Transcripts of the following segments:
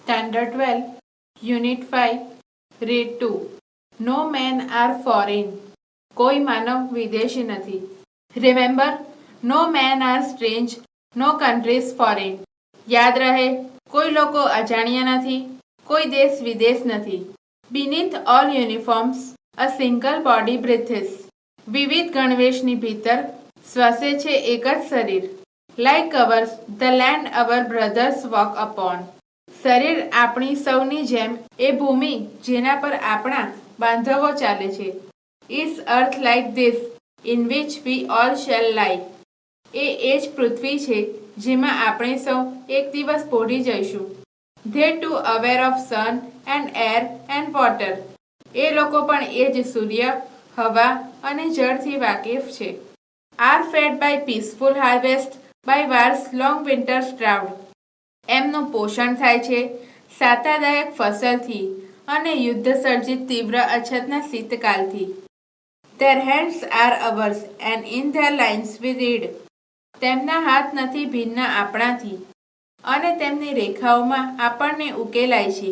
Standard 12, Unit 5, Read 2. No men are foreign. કોઈ માનવ વિદેશી નથી. Remember, no men are strange, no countries foreign. યાદ રહે, કોઈ લોકો અજાણ્યા નથી, કોઈ દેશ વિદેશ નથી. Beneath all uniforms, a single body breathes. વિવિધ ગણવેશની ભીતર શ્વસે છે એક જ શરીર. Like ours, the land our brothers walk upon. શરીર આપણી સૌની જેમ એ ભૂમિ જેના પર આપણા બાંધવો ચાલે છે. Is earth like this, in which we all shall lie? એ જ પૃથ્વી છે જેમાં આપણે સૌ એક દિવસ પોઢી જઈશું. They too aware of sun and air and water. એ લોકો પણ એ જ સૂર્ય, હવા અને જળથી વાકેફ છે. Are fed by peaceful harvest, by war's long winter's drought. એમનું પોષણ થાય છે સાતાદાયક ફસલથી અને યુદ્ધ સર્જિત તીવ્ર અછતના શીતકાલથી. Their hands are ours and in their lines we read. તેમના હાથ નથી ભિન્ન આપણાથી અને તેમની રેખાઓમાં આપણને ઉકેલાય છે.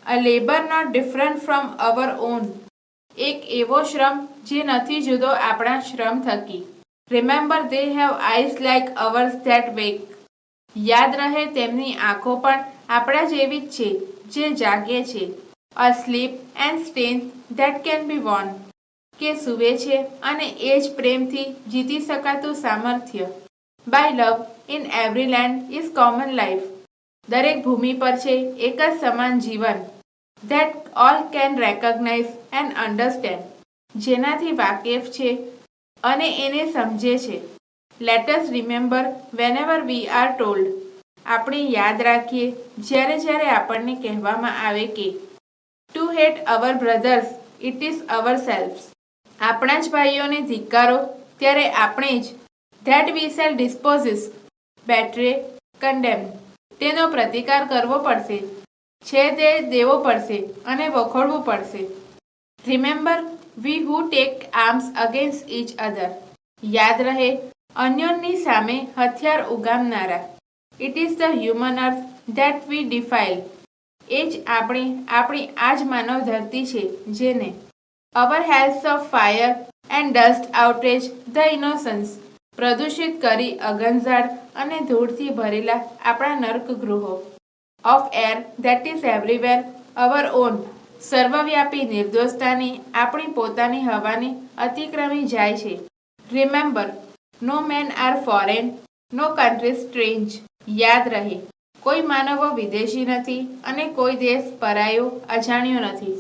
A labor not different from our own. એક એવો શ્રમ જે નથી જુદો આપણા શ્રમ થકી. Remember they have eyes like ours that wake. યાદ રહે તેમની આંખો પણ આપણા જેવી જ છે જે જાગે છે. A sleep and strength that can be won. કે સૂવે છે અને એ જ પ્રેમથી જીતી શકાતું સામર્થ્ય. By love in every land is common life. દરેક ભૂમિ પર છે એક જ સમાન જીવન. That all can recognize and understand. જેનાથી વાકેફ છે અને એને સમજે છે. Let us remember whenever we are told. આપણે યાદ રાખીએ જ્યારે આપણને કહેવામાં આવે કે To hate our brothers, it is ourselves. આપણા જ ભાઈઓને ધિક્કારો ત્યારે આપણે જ. That we shall dispose, betray, condemn. તેનો પ્રતિકાર કરવો પડશે, છેદે દેવો પડશે અને વખોડવું પડશે. Remember, we who take arms against each other. યાદ રહે, અન્યોની સામે હથિયાર ઉગામનારા. It is the human earth that we defile. એ જ આપણી આ જ માનવ ધરતી છે જેને Our hells of fire and dust outrage the innocence. પ્રદૂષિત કરી અગનઝાડ અને ધૂળથી ભરેલા આપણા નર્ક ગૃહો. Of air that is everywhere our own. સર્વવ્યાપી નિર્દોષતાની આપણી પોતાની હવાને અતિક્રમી જાય છે. Remember, no men are foreign, no country strange. યાદ રહે, કોઈ માનવો વિદેશી નથી અને કોઈ દેશ પરાયો અજાણ્યો નથી.